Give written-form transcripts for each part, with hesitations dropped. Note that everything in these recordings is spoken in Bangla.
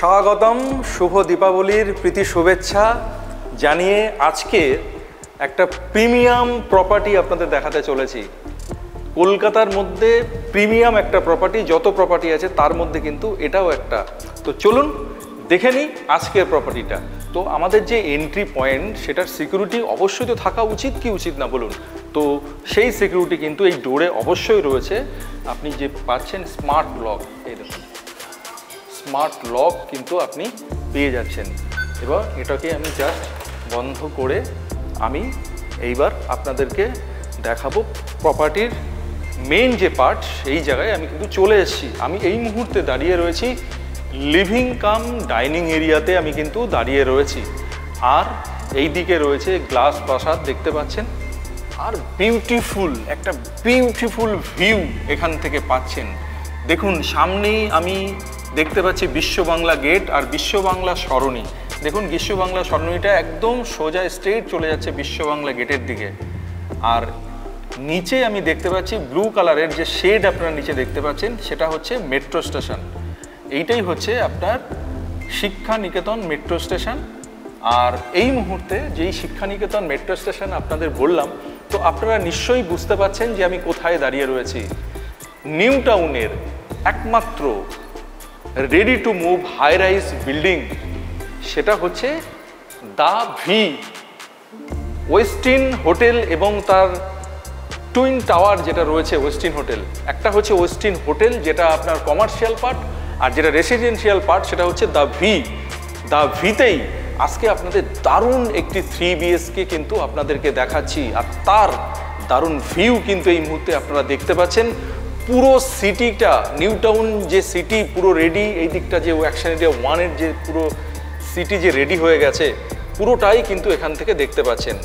স্বাগতম, শুভ দীপাবলির প্রীতি শুভেচ্ছা জানিয়ে আজকে একটা প্রিমিয়াম প্রপার্টি আপনাদের দেখাতে চলেছি। কলকাতার মধ্যে প্রিমিয়াম একটা প্রপার্টি, যত প্রপার্টি আছে তার মধ্যে কিন্তু এটাও একটা। তো চলুন দেখে নিই আজকের প্রপার্টিটা। তো আমাদের যে এন্ট্রি পয়েন্ট, সেটার সিকিউরিটি অবশ্যই তো থাকা উচিত কি উচিত না বলুন। তো সেই সিকিউরিটি কিন্তু এই ডোরে অবশ্যই রয়েছে। আপনি যে পাচ্ছেন স্মার্ট লক, এই দেখুন স্মার্ট লক কিন্তু আপনি পেয়ে যাচ্ছেন। এবার এটাকে আমি জাস্ট বন্ধ করে আমি এইবার আপনাদেরকে দেখাবো প্রপার্টির মেন যে পার্ট, সেই জায়গায় আমি কিন্তু চলে এসেছি। আমি এই মুহূর্তে দাঁড়িয়ে রয়েছি লিভিং কাম ডাইনিং এরিয়াতে, আমি কিন্তু দাঁড়িয়ে রয়েছি। আর এই দিকে রয়েছে গ্লাস প্রাসাদ দেখতে পাচ্ছেন, আর বিউটিফুল ভিউ এখান থেকে পাচ্ছেন। দেখুন সামনেই আমি দেখতে পাচ্ছি বিশ্ব বাংলা গেট আর বিশ্ব বাংলা সরণি। দেখুন বিশ্ব বাংলা সরণিটা একদম সোজা স্ট্রেট চলে যাচ্ছে বিশ্ব বাংলা গেটের দিকে। আর নিচে আমি দেখতে পাচ্ছি ব্লু কালারের যে শেড আপনারা নিচে দেখতে পাচ্ছেন, সেটা হচ্ছে মেট্রো স্টেশন। এইটাই হচ্ছে আপনার শিক্ষা নিকেতন মেট্রো স্টেশন। আর এই মুহূর্তে যেই শিক্ষা নিকেতন মেট্রো স্টেশন আপনাদের বললাম, তো আপনারা নিশ্চয়ই বুঝতে পারছেন যে আমি কোথায় দাঁড়িয়ে রয়েছি। নিউ টাউনের একমাত্র ready to move high rise building, সেটা হচ্ছে দ্য ভি ওয়েস্টিন হোটেল এবং তার টুইন টাওয়ার যেটা রয়েছে ওয়েস্টিন হোটেল। একটা হচ্ছে ওয়েস্টিন হোটেল যেটা আপনার কমার্শিয়াল পার্ট, আর যেটা রেসিডেন্সিয়াল পার্ট সেটা হচ্ছে দ্য ভি। দ্য ভিতেই আজকে আপনাদের দারুণ একটি 3 BHK কিন্তু আপনাদেরকে দেখাচ্ছি। আর তার দারুণ ভিউ কিন্তু এই মুহূর্তে আপনারা দেখতে পাচ্ছেন। পুরো সিটিটা, নিউ টাউন যে সিটি পুরো রেডি। এই দিকটা যে অ্যাকশন এরিয়া 1-এর যে পুরো সিটি যে রেডি হয়ে গেছে, পুরোটাই কিন্তু এখান থেকে দেখতে পাচ্ছেন।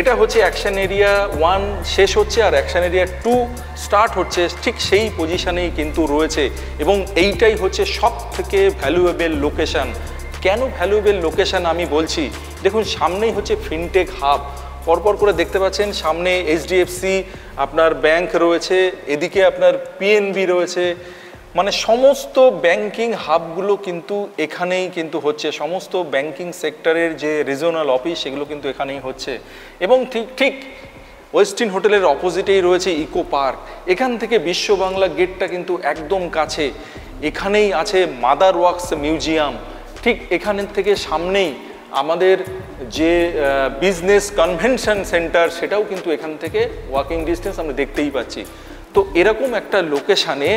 এটা হচ্ছে অ্যাকশন এরিয়া 1 শেষ হচ্ছে আর অ্যাকশন এরিয়া 2 স্টার্ট হচ্ছে, ঠিক সেই পজিশনেই কিন্তু রয়েছে। এবং এইটাই হচ্ছে সব থেকে ভ্যালুয়েবল লোকেশান। কেন ভ্যালুয়েবল লোকেশান আমি বলছি, দেখুন সামনেই হচ্ছে ফিনটেক হাব। পরপর করে দেখতে পাচ্ছেন সামনে HDFC আপনার ব্যাংক রয়েছে, এদিকে আপনার PNB রয়েছে। মানে সমস্ত ব্যাংকিং হাবগুলো কিন্তু এখানেই কিন্তু হচ্ছে। সমস্ত ব্যাংকিং সেক্টরের যে রিজনাল অফিস, সেগুলো কিন্তু এখানেই হচ্ছে। এবং ঠিক ওয়েস্টিন হোটেলের অপোজিটেই রয়েছে ইকো পার্ক। এখান থেকে বিশ্ব বাংলা গেটটা কিন্তু একদম কাছে। এখানেই আছে মাদার ওয়ার্কস মিউজিয়াম। ঠিক এখান থেকে সামনেই আমাদের যে বিজনেস কনভেনশন সেন্টার, সেটাও কিন্তু এখান থেকে ওয়াকিং ডিস্টেন্স আমরা দেখতেই পাচ্ছি। তো এরকম একটা লোকেশানে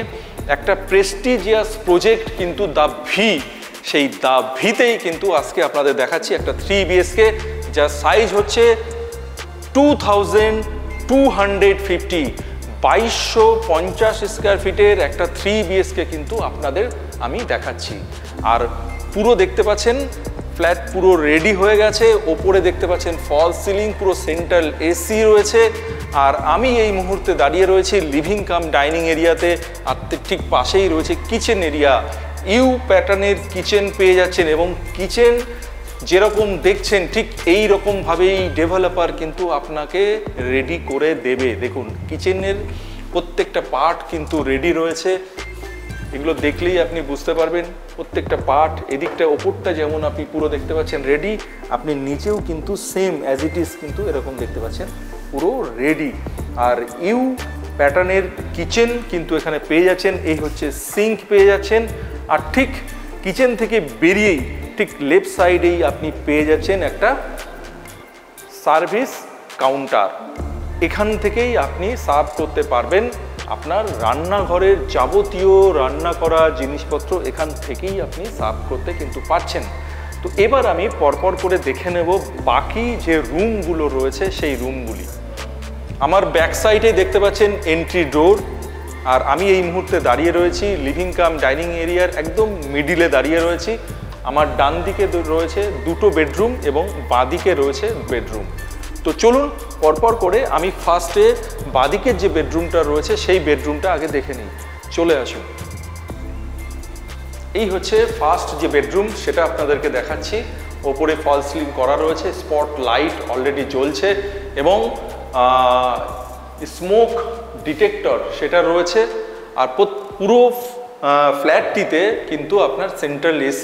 একটা প্রেস্টিজিয়াস প্রজেক্ট কিন্তু দ্য ভি, সেই দ্য ভিতেই কিন্তু আজকে আপনাদের দেখাচ্ছি একটা 3 BHK, যার সাইজ হচ্ছে 2250 2250 স্কোয়ার ফিটের একটা 3 BHK কিন্তু আপনাদের আমি দেখাচ্ছি। আর পুরো দেখতে পাচ্ছেন ফ্ল্যাট পুরো রেডি হয়ে গেছে। ওপরে দেখতে পাচ্ছেন ফল সিলিং, পুরো সেন্ট্রাল AC রয়েছে। আর আমি এই মুহূর্তে দাঁড়িয়ে রয়েছি লিভিং কাম ডাইনিং এরিয়াতে। আর ঠিক পাশেই রয়েছে কিচেন এরিয়া। ইউ প্যাটার্নের কিচেন পেয়ে যাচ্ছেন, এবং কিচেন যেরকম দেখছেন ঠিক এই রকমভাবেই ডেভেলপার কিন্তু আপনাকে রেডি করে দেবে। দেখুন কিচেনের প্রত্যেকটা পার্ট কিন্তু রেডি রয়েছে। এগুলো দেখলেই আপনি বুঝতে পারবেন প্রত্যেকটা পার্ট। এদিকটা ওপরটা যেমন আপনি পুরো দেখতে পাচ্ছেন রেডি, আপনি নিচেও কিন্তু সেম অ্যাজ ইট ইজ কিন্তু এরকম দেখতে পাচ্ছেন পুরো রেডি। আর ইউ প্যাটার্নের কিচেন কিন্তু এখানে পেয়ে যাচ্ছেন। এই হচ্ছে সিঙ্ক পেয়ে যাচ্ছেন। আর ঠিক কিচেন থেকে বেরিয়েই ঠিক লেফট সাইডেই আপনি পেয়ে যাচ্ছেন একটা সার্ভিস কাউন্টার। এখান থেকেই আপনি সার্ভ করতে পারবেন আপনার রান্নাঘরের যাবতীয় রান্না করা জিনিসপত্র, এখান থেকেই আপনি সার্ভ করতে কিন্তু পারছেন। তো এবার আমি পরপর করে দেখে নেব বাকি যে রুমগুলো রয়েছে সেই রুমগুলি। আমার ব্যাক সাইডে দেখতে পাচ্ছেন এন্ট্রি ডোর। আর আমি এই মুহূর্তে দাঁড়িয়ে রয়েছি লিভিং কাম ডাইনিং এরিয়ার একদম মিডিলে দাঁড়িয়ে রয়েছি। আমার ডান দিকে রয়েছে 2টো বেডরুম এবং বাঁদিকে রয়েছে বেডরুম। তো চলুন পরপর করে আমি ফার্স্টে বাঁদিকের যে বেডরুমটা রয়েছে সেই বেডরুমটা আগে দেখে নিই। চলে আসুন। এই হচ্ছে ফার্স্ট যে বেডরুম, সেটা আপনাদেরকে দেখাচ্ছি। ওপরে ফল সিলিং করা রয়েছে, স্পট লাইট অলরেডি জ্বলছে এবং স্মোক ডিটেক্টর সেটা রয়েছে। আর পুরো ফ্ল্যাটটিতে কিন্তু আপনার সেন্ট্রাল AC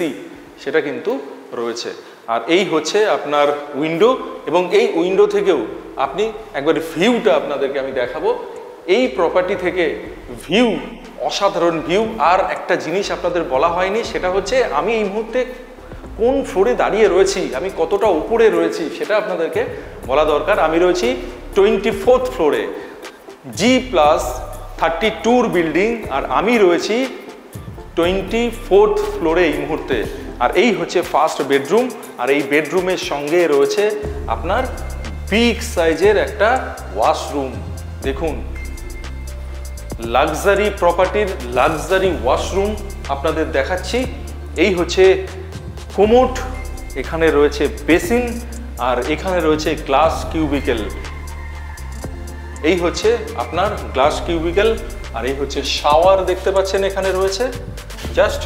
সেটা কিন্তু রয়েছে। আর এই হচ্ছে আপনার উইন্ডো, এবং এই উইন্ডো থেকেও আপনি একবার ভিউটা আপনাদেরকে আমি দেখাবো। এই প্রপার্টি থেকে ভিউ অসাধারণ ভিউ। আর একটা জিনিস আপনাদের বলা হয়নি, সেটা হচ্ছে আমি এই মুহূর্তে কোন ফ্লোরে দাঁড়িয়ে রয়েছি, আমি কতটা উপরে রয়েছি সেটা আপনাদেরকে বলা দরকার। আমি রয়েছি 24th ফ্লোরে, G+32 বিল্ডিং, আর আমি রয়েছি 24th ফ্লোরে এই মুহূর্তে। আর এই হচ্ছে ফার্স্ট বেডরুম, আর এই বেডরুমের সঙ্গে রয়েছে আপনার বিগ সাইজের একটা ওয়াশরুম। দেখুন, লাক্সারি প্রপার্টির লাক্সারি ওয়াশরুম আপনাদের দেখাচ্ছি। এই হচ্ছে কোমোড, এখানে রয়েছে বেসিন, আর এখানে রয়েছে গ্লাস কিউবিকেল। এই হচ্ছে আপনার গ্লাস কিউবিকেল, আর এই হচ্ছে শাওয়ার দেখতে পাচ্ছেন এখানে রয়েছে। জাস্ট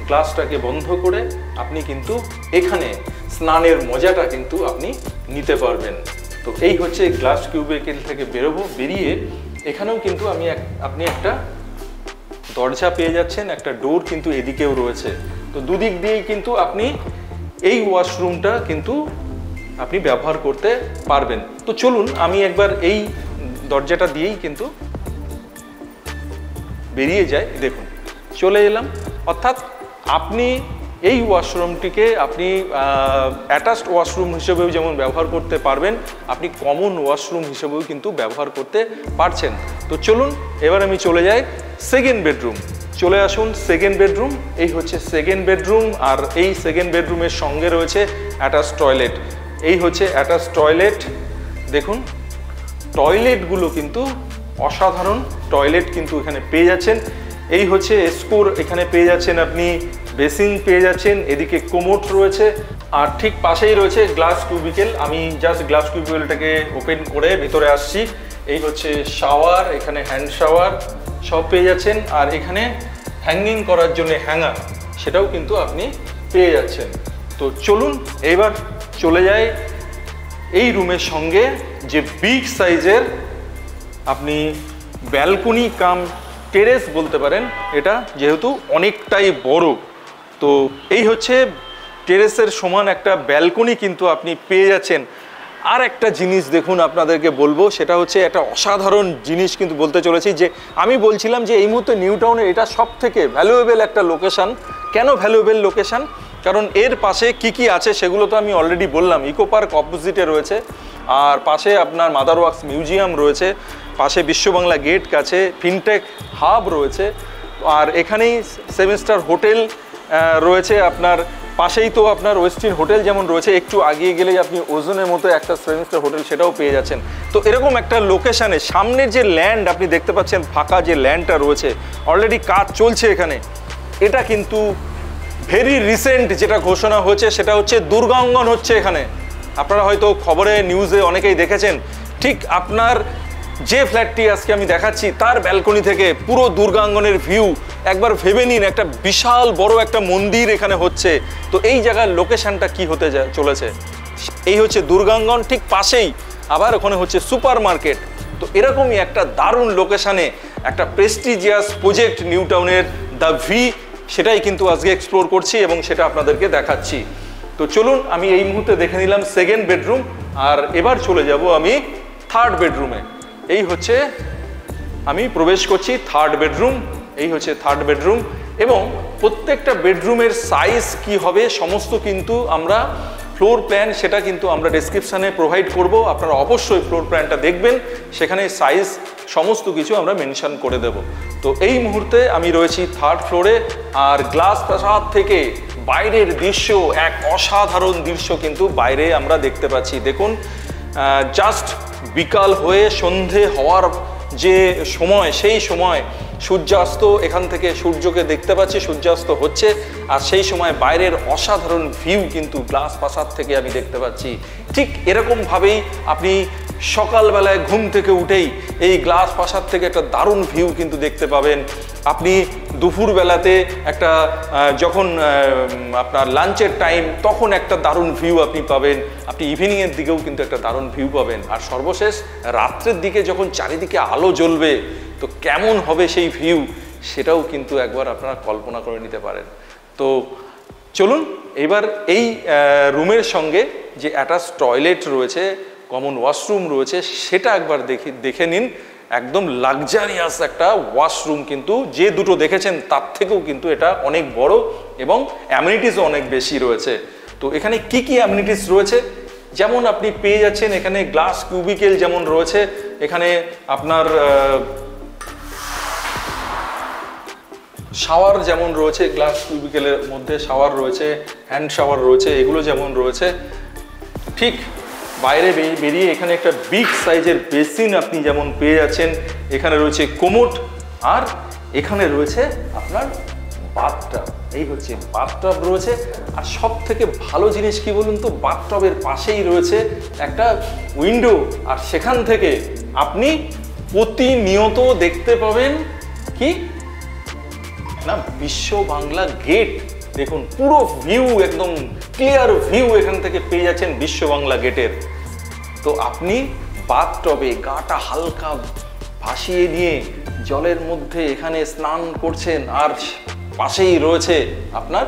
গ্লাসটাকে বন্ধ করে আপনি কিন্তু এখানে স্নানের মজাটা কিন্তু আপনি নিতে পারবেন। তো এই হচ্ছে গ্লাস কিউবিকেল থেকে বেরিয়ে এখানেও কিন্তু আপনি একটা দরজা পেয়ে যাচ্ছেন, একটা ডোর কিন্তু এদিকেও রয়েছে। তো দুদিক দিয়েই কিন্তু আপনি এই ওয়াশরুমটা কিন্তু আপনি ব্যবহার করতে পারবেন। তো চলুন আমি একবার এই দরজাটা দিয়েই কিন্তু বেরিয়ে যাই। দেখুন, চলে এলাম। অর্থাৎ আপনি এই ওয়াশরুমটিকে আপনি অ্যাটাচড ওয়াশরুম হিসেবেও যেমন ব্যবহার করতে পারবেন, আপনি কমন ওয়াশরুম হিসেবেও কিন্তু ব্যবহার করতে পারছেন। তো চলুন এবার আমি চলে যাই সেকেন্ড বেডরুম। চলে আসুন সেকেন্ড বেডরুম। এই হচ্ছে সেকেন্ড বেডরুম, আর এই সেকেন্ড বেডরুমের সঙ্গে রয়েছে অ্যাটাচড টয়লেট। এই হচ্ছে অ্যাটাচড টয়লেট। দেখুন, টয়লেটগুলো কিন্তু অসাধারণ টয়লেট কিন্তু এখানে পেয়ে যাচ্ছেন। এই হচ্ছে স্কোর, এখানে পেয়ে যাচ্ছেন আপনি বেসিন পেয়ে যাচ্ছেন, এদিকে কোমোড রয়েছে, আর ঠিক পাশেই রয়েছে গ্লাস কিউবিকেল। আমি জাস্ট গ্লাস কিউবিকেলটাকে ওপেন করে ভিতরে আসছি। এই হচ্ছে শাওয়ার, এখানে হ্যান্ড শাওয়ার সব পেয়ে যাচ্ছেন, আর এখানে হ্যাঙ্গিং করার জন্য হ্যাঙ্গার সেটাও কিন্তু আপনি পেয়ে যাচ্ছেন। তো চলুন এবার চলে যাই এই রুমের সঙ্গে যে বিগ সাইজের আপনি ব্যালকনি কাম টেরেস বলতে পারেন এটা, যেহেতু অনেকটাই বড়। তো এই হচ্ছে টেরেসের সমান একটা ব্যালকনি কিন্তু আপনি পেয়ে যাচ্ছেন। আর একটা জিনিস দেখুন আপনাদেরকে বলবো, সেটা হচ্ছে একটা অসাধারণ জিনিস কিন্তু বলতে চলেছি, যে আমি বলছিলাম যে এই মুহূর্তে নিউ টাউনে এটা সব থেকে ভ্যালুয়েবল একটা লোকেশান। কেন ভ্যালুয়েবল লোকেশান? কারণ এর পাশে কি আছে সেগুলো তো আমি অলরেডি বললাম। ইকো পার্ক অপোজিটে রয়েছে, আর পাশে আপনার মাদার ওয়ার্কস মিউজিয়াম রয়েছে, পাশে বিশ্ববাংলা গেট কাছে ফিনটেক হাব রয়েছে, আর এখানেই 7 স্টার হোটেল রয়েছে। আপনার পাশেই তো আপনার ওয়েস্টিন হোটেল যেমন রয়েছে, একটু আগিয়ে গেলেই আপনি ওজনের মতো একটা 7 স্টার হোটেল সেটাও পেয়ে যাচ্ছেন। তো এরকম একটা লোকেশানে সামনের যে ল্যান্ড আপনি দেখতে পাচ্ছেন, ফাঁকা যে ল্যান্ডটা রয়েছে, অলরেডি কাজ চলছে এখানে। এটা কিন্তু ভেরি রিসেন্ট যেটা ঘোষণা হয়েছে সেটা হচ্ছে দুর্গাঙ্গন হচ্ছে এখানে। আপনারা হয়তো খবরে নিউজে অনেকেই দেখেছেন। ঠিক আপনার যে ফ্ল্যাটটি আজকে আমি দেখাচ্ছি তার ব্যালকনি থেকে পুরো দুর্গাঙ্গনের ভিউ একবার ভেবে নিন। একটা বিশাল বড় একটা মন্দির এখানে হচ্ছে। তো এই জায়গার লোকেশনটা কি হতে চলেছে, এই হচ্ছে দুর্গাঙ্গন, ঠিক পাশেই আবার ওখানে হচ্ছে সুপার মার্কেট। তো এরকমই একটা দারুণ লোকেশানে একটা প্রেস্টিজিয়াস প্রজেক্ট নিউ টাউনের দ্য ভি, সেটাই কিন্তু আজকে এক্সপ্লোর করছি এবং সেটা আপনাদেরকে দেখাচ্ছি। তো চলুন আমি এই মুহূর্তে দেখে নিলাম সেকেন্ড বেডরুম, আর এবার চলে যাব আমি থার্ড বেডরুমে। এই হচ্ছে আমি প্রবেশ করছি থার্ড বেডরুম। এই হচ্ছে থার্ড বেডরুম, এবং প্রত্যেকটা বেডরুমের সাইজ কি হবে সমস্ত কিন্তু আমরা ফ্লোর প্ল্যান সেটা কিন্তু আমরা ডেসক্রিপশানে প্রোভাইড করব। আপনারা অবশ্যই ফ্লোর প্ল্যানটা দেখবেন, সেখানে সাইজ সমস্ত কিছু আমরা মেনশন করে দেব। তো এই মুহূর্তে আমি রয়েছি থার্ড ফ্লোরে, আর গ্লাস প্রাসাদ থেকে বাইরের দৃশ্য এক অসাধারণ দৃশ্য কিন্তু বাইরে আমরা দেখতে পাচ্ছি। দেখুন, জাস্ট বিকাল হয়ে সন্ধে হওয়ার যে সময়, সেই সময় সূর্যাস্ত, এখান থেকে সূর্যকে দেখতে পাচ্ছি, সূর্যাস্ত হচ্ছে, আর সেই সময় বাইরের অসাধারণ ভিউ কিন্তু গ্লাস প্রাসাদ থেকে আমি দেখতে পাচ্ছি। ঠিক এরকমভাবেই আপনি সকালবেলায় ঘুম থেকে উঠেই এই গ্লাস প্রাসাদ থেকে একটা দারুণ ভিউ কিন্তু দেখতে পাবেন। আপনি দুপুরবেলাতে একটা যখন আপনার লাঞ্চের টাইম, তখন একটা দারুণ ভিউ আপনি পাবেন। আপনি ইভিনিংয়ের দিকেও কিন্তু একটা দারুণ ভিউ পাবেন। আর সর্বশেষ রাত্রের দিকে যখন চারিদিকে আলো জ্বলবে, তো কেমন হবে সেই ভিউ সেটাও কিন্তু একবার আপনারা কল্পনা করে নিতে পারেন। তো চলুন এবার এই রুমের সঙ্গে যে অ্যাটাচ টয়লেট রয়েছে, কমন ওয়াশরুম রয়েছে, সেটা একবার দেখে নিন। একদম লাক্সারিয়াস একটা ওয়াশরুম, কিন্তু যে দুটো দেখেছেন তার থেকেও কিন্তু এটা অনেক বড় এবং অ্যামিনিটিসও অনেক বেশি রয়েছে। তো এখানে কি কি অ্যামিনিটিস রয়েছে, যেমন আপনি পেয়ে যাচ্ছেন এখানে গ্লাস কিউবিকেল যেমন রয়েছে, এখানে আপনার শাওয়ার যেমন রয়েছে, গ্লাস কিউবিকেলের মধ্যে শাওয়ার রয়েছে, হ্যান্ড শাওয়ার রয়েছে, এগুলো যেমন রয়েছে। ঠিক বাইরে বেরিয়ে এখানে একটা বিগ সাইজের বেসিন আপনি যেমন পেয়ে যাচ্ছেন, এখানে রয়েছে কোমোড, আর এখানে রয়েছে আপনার বাথটাব। এই হচ্ছে বাথটাব রয়েছে। আর সব থেকে ভালো জিনিস কি বলুন তো, বাথটাবের পাশেই রয়েছে একটা উইন্ডো, আর সেখান থেকে আপনি প্রতিনিয়ত দেখতে পাবেন কি না, বিশ্ব বাংলা গেট। দেখুন পুরো ভিউ, একদম ক্লিয়ার ভিউ এখান থেকে পেয়ে যাচ্ছেন বিশ্ব বাংলা গেটের। তো আপনি বাথটবে গাটা হালকা ভাসিয়ে নিয়ে জলের মধ্যে এখানে স্নান করছেন, আর পাশেই রয়েছে আপনার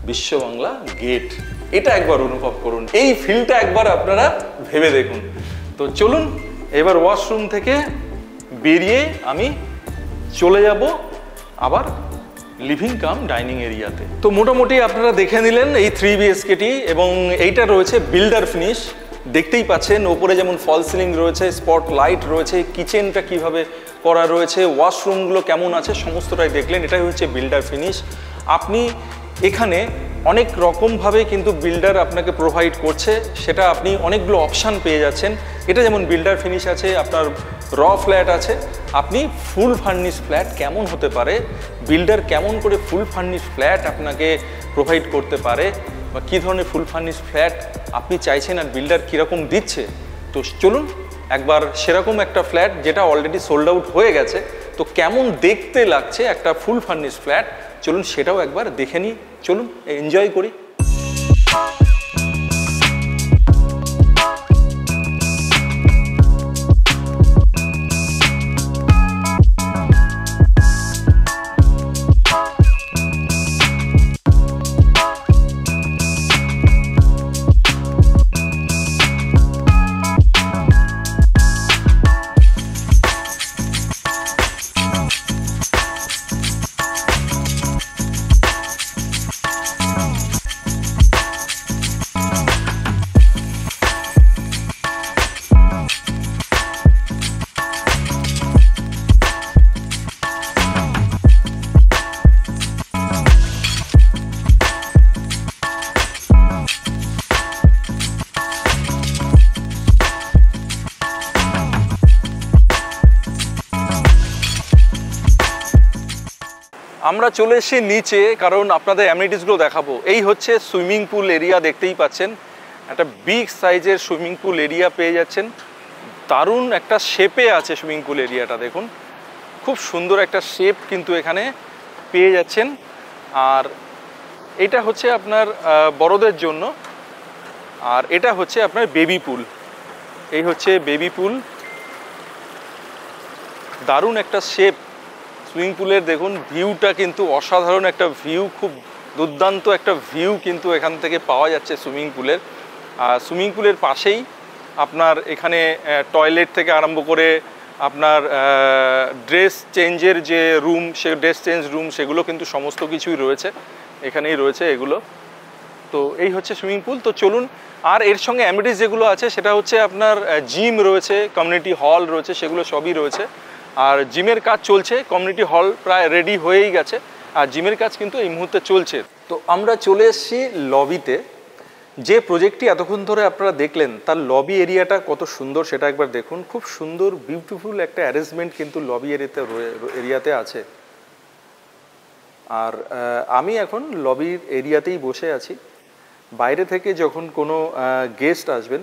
বিশ্ব বাংলা গেট। এটা একবার অনুভব করুন, এই ফিলটা একবার আপনারা ভেবে দেখুন। তো চলুন এবার ওয়াশরুম থেকে বেরিয়ে আমি চলে যাব আবার লিভিং কাম ডাইনিং এরিয়াতে। তো মোটামুটি আপনারা দেখে নিলেন এই 3 BHKটি, এবং এইটা রয়েছে বিল্ডার ফিনিশ। দেখতেই পাচ্ছেন ওপরে যেমন ফল সিলিং রয়েছে, স্পট লাইট রয়েছে, কিচেনটা কিভাবে করা রয়েছে, ওয়াশরুমগুলো কেমন আছে, সমস্তটাই দেখলেন। এটাই হচ্ছে বিল্ডার ফিনিশ। আপনি এখানে অনেক রকমভাবে কিন্তু বিল্ডার আপনাকে প্রোভাইড করছে, সেটা আপনি অনেকগুলো অপশান পেয়ে যাচ্ছেন। এটা যেমন বিল্ডার ফিনিশ আছে, আপনার র ফ্ল্যাট আছে। আপনি ফুল ফার্নিশ ফ্ল্যাট কেমন হতে পারে, বিল্ডার কেমন করে ফুল ফার্নিশ ফ্ল্যাট আপনাকে প্রোভাইড করতে পারে, বা কী ধরনের ফুল ফার্নিশ ফ্ল্যাট আপনি চাইছেন আর বিল্ডার কীরকম দিচ্ছে। তো চলুন একবার সেরকম একটা ফ্ল্যাট যেটা অলরেডি সোল্ড আউট হয়ে গেছে, তো কেমন দেখতে লাগছে একটা ফুল ফার্নিশ ফ্ল্যাট, চলুন সেটাও একবার দেখে নিই। চলুন এনজয় করি। আমরা চলে এসেছি নিচে, কারণ আপনাদের অ্যামিনিটিসগুলো দেখাবো। এই হচ্ছে সুইমিং পুল এরিয়া, দেখতেই পাচ্ছেন একটা বিগ সাইজের সুইমিং পুল এরিয়া পেয়ে যাচ্ছেন। দারুণ একটা শেপে আছে সুইমিং পুল এরিয়াটা, দেখুন খুব সুন্দর একটা শেপ কিন্তু এখানে পেয়ে যাচ্ছেন। আর এটা হচ্ছে আপনার বড়দের জন্য, আর এটা হচ্ছে আপনার বেবি পুল। এই হচ্ছে বেবি পুল, দারুণ একটা শেপ সুইমিং পুলের। দেখুন ভিউটা কিন্তু অসাধারণ একটা ভিউ, খুব দুর্দান্ত একটা ভিউ কিন্তু এখান থেকে পাওয়া যাচ্ছে সুইমিং পুলের। আর সুইমিং পুলের পাশেই আপনার এখানে টয়লেট থেকে আরম্ভ করে আপনার ড্রেস চেঞ্জের যে রুম, সে ড্রেস চেঞ্জ রুম, সেগুলো কিন্তু সমস্ত কিছুই রয়েছে, এখানেই রয়েছে এগুলো। তো এই হচ্ছে সুইমিং পুল। তো চলুন, আর এর সঙ্গে অ্যামিনিটিস যেগুলো আছে সেটা হচ্ছে আপনার জিম রয়েছে, কমিউনিটি হল রয়েছে, সেগুলো সবই রয়েছে। আর জিমের কাজ চলছে, কমিউনিটি হল প্রায় রেডি হয়েই গেছে, আর জিমের কাজ কিন্তু এই মুহূর্তে চলছে। তো আমরা চলে এসেছি লবিতে। যে প্রজেক্টটি এতক্ষণ ধরে আপনারা দেখলেন তার লবি এরিয়াটা কত সুন্দর সেটা একবার দেখুন। খুব সুন্দর বিউটিফুল একটা অ্যারেঞ্জমেন্ট কিন্তু লবি এরিয়াতে আছে। আর আমি এখন লবির এরিয়াতেই বসে আছি। বাইরে থেকে যখন কোনো গেস্ট আসবেন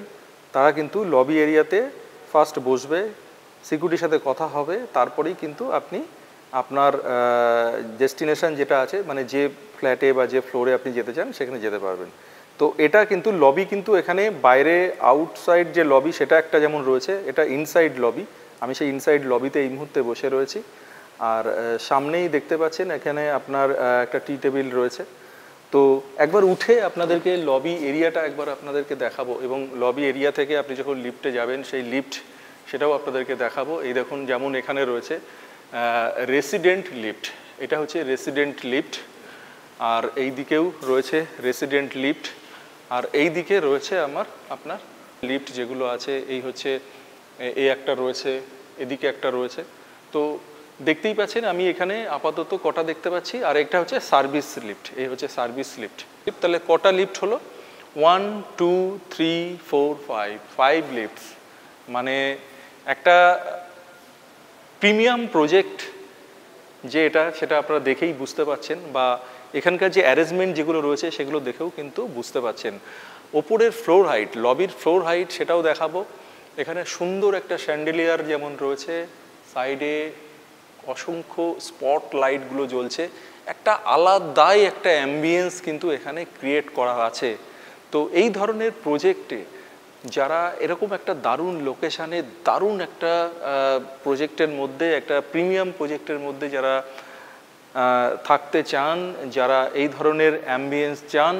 তারা কিন্তু লবি এরিয়াতে ফার্স্ট বসবে, সিকিউরিটির সাথে কথা হবে, তারপরেই কিন্তু আপনি আপনার ডেস্টিনেশন যেটা আছে, মানে যে ফ্ল্যাটে বা যে ফ্লোরে আপনি যেতে চান সেখানে যেতে পারবেন। তো এটা কিন্তু লবি, কিন্তু এখানে বাইরে আউটসাইড যে লবি সেটা একটা যেমন রয়েছে, এটা ইনসাইড লবি। আমি সেই ইনসাইড লবিতে এই মুহূর্তে বসে রয়েছি। আর সামনেই দেখতে পাচ্ছেন এখানে আপনার একটা টি টেবিল রয়েছে। তো একবার উঠে আপনাদেরকে লবি এরিয়াটা একবার আপনাদেরকে দেখাবো, এবং লবি এরিয়া থেকে আপনি যখন লিফটে যাবেন সেই লিফট সেটাও আপনাদেরকে দেখাবো। এই দেখুন, যেমন এখানে রয়েছে রেসিডেন্ট লিফট, এটা হচ্ছে রেসিডেন্ট লিফট, আর এই দিকেও রয়েছে রেসিডেন্ট লিফট, আর এই দিকে রয়েছে আপনার লিফট যেগুলো আছে। এই হচ্ছে এই একটা রয়েছে, এদিকে একটা রয়েছে। তো দেখতেই পাচ্ছেন আমি এখানে আপাতত কটা দেখতে পাচ্ছি, আর একটা হচ্ছে সার্ভিস লিফট, এই হচ্ছে সার্ভিস লিফট। তাহলে কটা লিফট হলো? 1 2 3 4 5, 5 লিফটস। মানে একটা প্রিমিয়াম প্রজেক্ট যে এটা, সেটা আপনারা দেখেই বুঝতে পারছেন, বা এখানকার যে অ্যারেঞ্জমেন্ট যেগুলো রয়েছে সেগুলো দেখেও কিন্তু বুঝতে পারছেন। ওপরের ফ্লোর হাইট, লবির ফ্লোর হাইট সেটাও দেখাবো। এখানে সুন্দর একটা স্যান্ডেলিয়ার যেমন রয়েছে, সাইডে অসংখ্য স্পট লাইটগুলো জ্বলছে, একটা আলাদাই একটা অ্যাম্বিয়েন্স কিন্তু এখানে ক্রিয়েট করা আছে। তো এই ধরনের প্রজেক্টে যারা এরকম একটা দারুণ লোকেশানে, দারুণ একটা প্রজেক্টের মধ্যে, একটা প্রিমিয়াম প্রজেক্টের মধ্যে যারা থাকতে চান, যারা এই ধরনের অ্যাম্বিয়েন্স চান,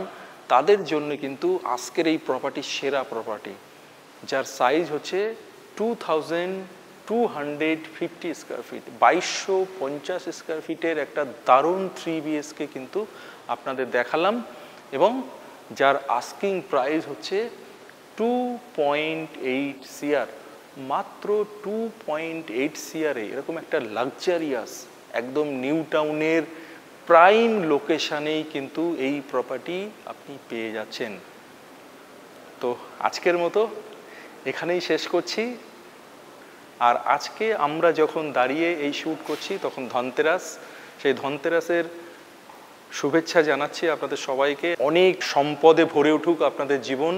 তাদের জন্য কিন্তু আজকের এই প্রপার্টি সেরা প্রপার্টি, যার সাইজ হচ্ছে 2250 স্কোয়ার ফিট, 2250 স্কোয়ার ফিটের একটা দারুণ 3 BHK কিন্তু আপনাদের দেখালাম, এবং যার আস্কিং প্রাইস হচ্ছে 2.8 CR। মাত্র 2.8 CR এরকম একটা লাক্সারিয়াস একদম নিউ টাউনের প্রাইম লোকেশানেই কিন্তু এই প্রপার্টি আপনি পেয়ে যাচ্ছেন। তো আজকের মতো এখানেই শেষ করছি। আর আজকে আমরা যখন দাঁড়িয়ে এই শ্যুট করছি তখন ধনতেরাস, সেই ধনতেরাসের শুভেচ্ছা জানাচ্ছি আপনাদের সবাইকে। অনেক সম্পদে ভরে উঠুক আপনাদের জীবন,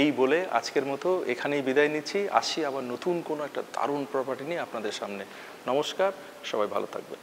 এই বলে আজকের মতো এখানেই বিদায় নিচ্ছি। আসি আবার নতুন কোনো একটা দারুণ প্রপার্টি নিয়ে আপনাদের সামনে। নমস্কার, সবাই ভালো থাকবেন।